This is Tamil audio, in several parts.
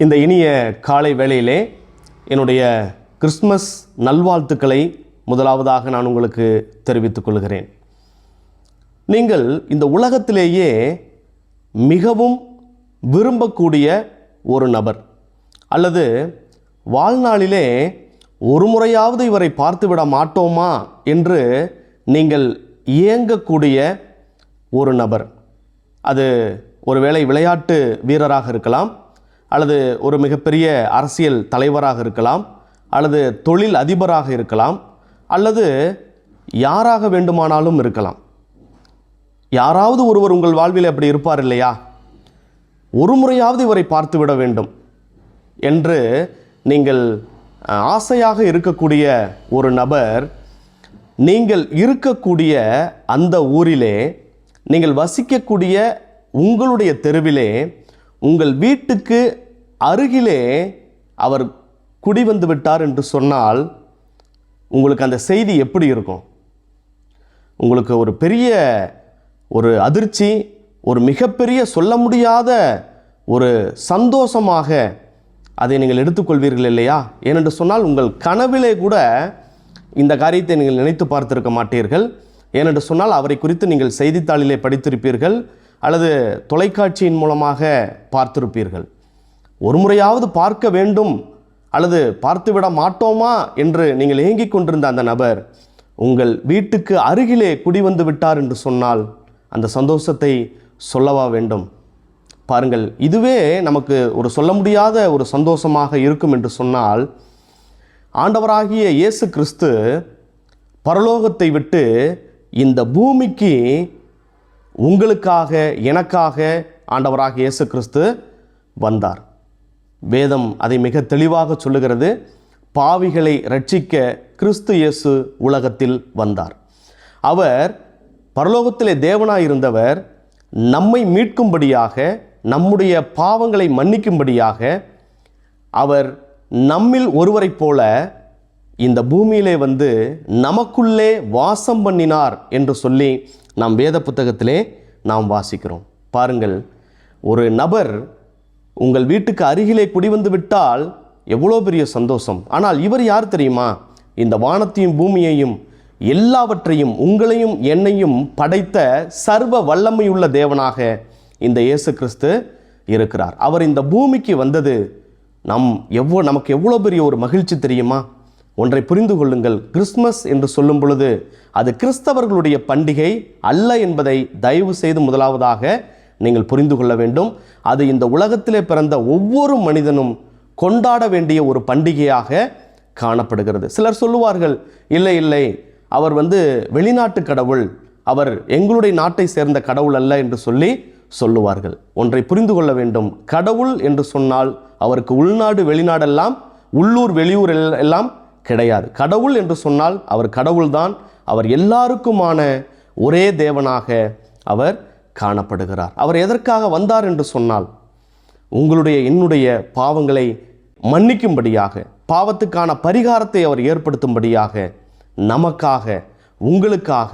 இந்த இனிய காலை வேளையிலே என்னுடைய கிறிஸ்மஸ் நல்வாழ்த்துக்களை முதலாவதாக நான் உங்களுக்கு தெரிவித்துக் கொள்கிறேன். நீங்கள் இந்த உலகத்திலேயே மிகவும் விரும்பக்கூடிய ஒரு நபர் அல்லது வாழ்நாளிலே ஒரு முறையாவது இவரை பார்த்துவிட மாட்டோமா என்று நீங்கள் ஏங்கக்கூடிய ஒரு நபர். அது ஒருவேளை விளையாட்டு வீரராக இருக்கலாம், அல்லது ஒரு மிகப்பெரிய அரசியல் தலைவராக இருக்கலாம், அல்லது தொழில் அதிபராக இருக்கலாம், அல்லது யாராக வேண்டுமானாலும் இருக்கலாம். யாராவது ஒருவர் உங்கள் வாழ்வில் அப்படி இருப்பார் இல்லையா? ஒரு முறையாவது இவரை பார்த்துவிட வேண்டும் என்று நீங்கள் ஆசையாக இருக்கக்கூடிய ஒரு நபர், நீங்கள் இருக்கக்கூடிய அந்த ஊரிலே, நீங்கள் வசிக்கக்கூடிய உங்களுடைய தெருவிலே, உங்கள் வீட்டுக்கு அருகிலே அவர் குடி வந்து விட்டார் என்று சொன்னால் உங்களுக்கு அந்த செய்தி எப்படி இருக்கும்? உங்களுக்கு ஒரு பெரிய ஒரு அதிர்ச்சி, ஒரு மிகப்பெரிய சொல்ல முடியாத ஒரு சந்தோஷமாக அதை நீங்கள் எடுத்துக்கொள்வீர்கள் இல்லையா? ஏனென்று சொன்னால் உங்கள் கனவிலே கூட இந்த காரியத்தை நீங்கள் நினைத்து பார்த்திருக்க மாட்டீர்கள். ஏனென்று சொன்னால் அவரை குறித்து நீங்கள் செய்தித்தாளிலே படித்திருப்பீர்கள் அல்லது தொலைக்காட்சியின் மூலமாக பார்த்திருப்பீர்கள். ஒரு முறையாவது பார்க்க வேண்டும் அல்லது பார்த்துவிட மாட்டோமா என்று நீங்கள் ஏங்கிக் கொண்டிருந்த அந்த நபர் உங்கள் வீட்டுக்கு அருகிலே குடி வந்து விட்டார் என்று சொன்னால் அந்த சந்தோஷத்தை சொல்லவா வேண்டும்? பாருங்கள், இதுவே நமக்கு ஒரு சொல்ல முடியாத ஒரு சந்தோஷமாக இருக்கும் என்று சொன்னால், ஆண்டவராகிய இயேசு கிறிஸ்து பரலோகத்தை விட்டு இந்த பூமிக்கு உங்களுக்காக எனக்காக ஆண்டவராகிய இயேசு கிறிஸ்து வந்தார். வேதம் அதை மிக தெளிவாக சொல்லுகிறது. பாவிகளை ரட்சிக்க கிறிஸ்து இயேசு உலகத்தில் வந்தார். அவர் பரலோகத்திலே தேவனாயிருந்தவர் நம்மை மீட்கும்படியாக, நம்முடைய பாவங்களை மன்னிக்கும்படியாக அவர் நம்மில் ஒருவரைப் போல இந்த பூமியிலே வந்து நமக்குள்ளே வாசம் பண்ணினார் என்று சொல்லி நாம் வேத புத்தகத்திலே நாம் வாசிக்கிறோம். பாருங்கள், ஒரு நபர் உங்கள் வீட்டுக்கு அருகிலே குடி வந்து விட்டால் எவ்வளோ பெரிய சந்தோஷம். ஆனால் இவர் யார் தெரியுமா? இந்த வானத்தையும் பூமியையும் எல்லாவற்றையும் உங்களையும் என்னையும் படைத்த சர்வ வல்லமையுள்ள தேவனாக இந்த இயேசு கிறிஸ்து இருக்கிறார். அவர் இந்த பூமிக்கு வந்தது நமக்கு எவ்வளோ பெரிய ஒரு மகிழ்ச்சி தெரியுமா? ஒன்றை புரிந்து கொள்ளுங்கள். கிறிஸ்மஸ் என்று சொல்லும் பொழுது அது கிறிஸ்தவர்களுடைய பண்டிகை அல்ல என்பதை தயவு செய்து முதலாவதாக நீங்கள் புரிந்து கொள்ள வேண்டும். அது இந்த உலகத்திலே பிறந்த ஒவ்வொரு மனிதனும் கொண்டாட வேண்டிய ஒரு பண்டிகையாக காணப்படுகிறது. சிலர் சொல்லுவார்கள், இல்லை இல்லை, அவர் வெளிநாட்டு கடவுள், அவர் எங்களுடைய நாட்டை சேர்ந்த கடவுள் அல்ல என்று சொல்லுவார்கள். ஒன்றை புரிந்து கொள்ள வேண்டும். கடவுள் என்று சொன்னால் அவருக்கு உள்நாடு வெளிநாடெல்லாம், உள்ளூர் வெளியூர் எல்லாம் கிடையாது. கடவுள் என்று சொன்னால் அவர் கடவுள்தான். அவர் எல்லாருக்குமான ஒரே தேவனாக அவர் காணப்படுகிறார். அவர் எதற்காக வந்தார் என்று சொன்னால் உங்களுடைய என்னுடைய பாவங்களை மன்னிக்கும்படியாக, பாவத்துக்கான பரிகாரத்தை அவர் ஏற்படுத்தும்படியாக, நமக்காக, உங்களுக்காக,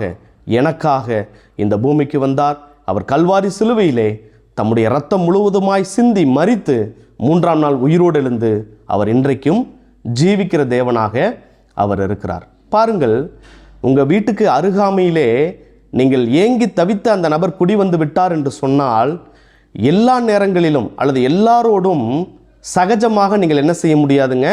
எனக்காக இந்த பூமிக்கு வந்தார். அவர் கல்வாரி சிலுவையிலே தம்முடைய இரத்தம் முழுவதுமாய் சிந்தி மரித்து 3ஆம் நாள் உயிரோடு எழுந்து அவர் இன்றைக்கும் ஜீவிக்கிற தேவனாக அவர் இருக்கிறார். பாருங்கள், உங்கள் வீட்டுக்கு அருகாமையிலே நீங்கள் ஏங்கி தவித்த அந்த நபர் குடி வந்து விட்டார் என்று சொன்னால் எல்லா நேரங்களிலும் அல்லது எல்லாரோடும் சகஜமாக நீங்கள் என்ன செய்ய முடியாதுங்க?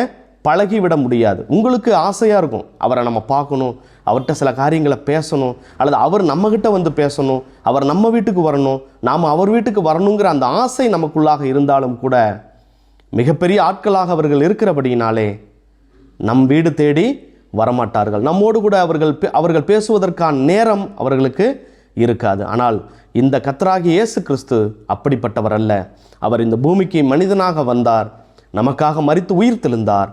பழகிவிட முடியாது. உங்களுக்கு ஆசையாக இருக்கும், அவரை நம்ம பார்க்கணும், அவர்கிட்ட சில காரியங்களை பேசணும், அல்லது அவர் நம்மகிட்ட வந்து பேசணும், அவர் நம்ம வீட்டுக்கு வரணும், நாம் அவர் வீட்டுக்கு வரணுங்கிற அந்த ஆசை நமக்குள்ளாக இருந்தாலும் கூட மிகப்பெரிய ஆட்களாக அவர்கள் இருக்கிறபடியினாலே நம் வீடு தேடி வரமாட்டார்கள். நம்மோடு கூட அவர்கள் பேசுவதற்கான நேரம் அவர்களுக்கு இருக்காது. ஆனால் இந்த கர்த்தராகிய இயேசு கிறிஸ்து அப்படிப்பட்டவர் அல்ல. அவர் இந்த பூமிக்கு மனிதனாக வந்தார், நமக்காக மரித்து உயிர் தெழுந்தார்.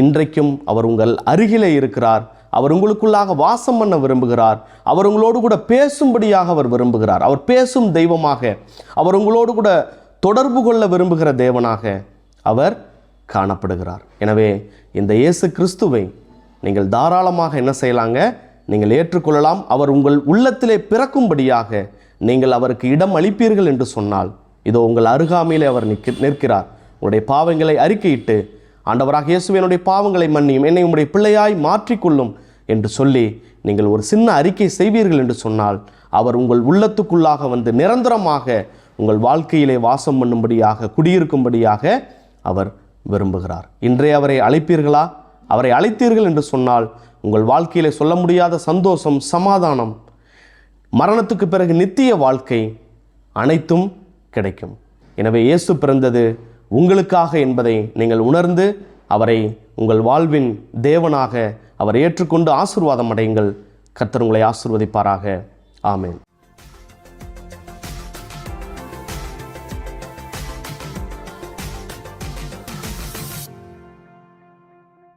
இன்றைக்கும் அவர் உங்கள் அருகிலே இருக்கிறார். அவர் உங்களுக்குள்ளாக வாசம் பண்ண விரும்புகிறார். அவர் உங்களோடு கூட பேசும்படியாக அவர் விரும்புகிறார். அவர் பேசும் தெய்வமாக, அவர் உங்களோடு கூட தொடர்பு கொள்ள விரும்புகிற தேவனாக அவர் காணப்படுகிறார். எனவே இந்த இயேசு கிறிஸ்துவை நீங்கள் தாராளமாக என்ன செய்யலாங்க? நீங்கள் ஏற்றுக்கொள்ளலாம். அவர் உங்கள் உள்ளத்திலே பிறக்கும்படியாக நீங்கள் அவருக்கு இடம் அளிப்பீர்கள் என்று சொன்னால், இதோ உங்கள் அருகாமையிலே அவர் நிற்கிறார். உங்களுடைய பாவங்களை அறிக்கையிட்டு, ஆண்டவராக இயேசுவே என்னுடைய பாவங்களை மன்னியும், என்னை உம்முடைய பிள்ளையாய் மாற்றிக்கொள்ளும் என்று சொல்லி நீங்கள் ஒரு சின்ன அறிக்கை செய்வீர்கள் என்று சொன்னால், அவர் உங்கள் உள்ளத்துக்குள்ளாக வந்து நிரந்தரமாக உங்கள் வாழ்க்கையிலே வாசம் பண்ணும்படியாக, குடியிருக்கும்படியாக அவர் விரும்புகிறார். இன்றே அவரை அழைப்பீர்களா? அவரை அழைத்தீர்கள் என்று சொன்னால் உங்கள் வாழ்க்கையிலே சொல்ல முடியாத சந்தோஷம், சமாதானம், மரணத்துக்கு பிறகு நித்திய வாழ்க்கை அனைத்தும் கிடைக்கும். எனவே இயேசு பிறந்தது உங்களுக்காக என்பதை நீங்கள் உணர்ந்து அவரை உங்கள் வாழ்வின் தேவனாக அவர் ஏற்றுக்கொண்டு ஆசீர்வாதம் அடையுங்கள். கர்த்தர் உங்களை ஆசீர்வதிப்பாராக. ஆமென்.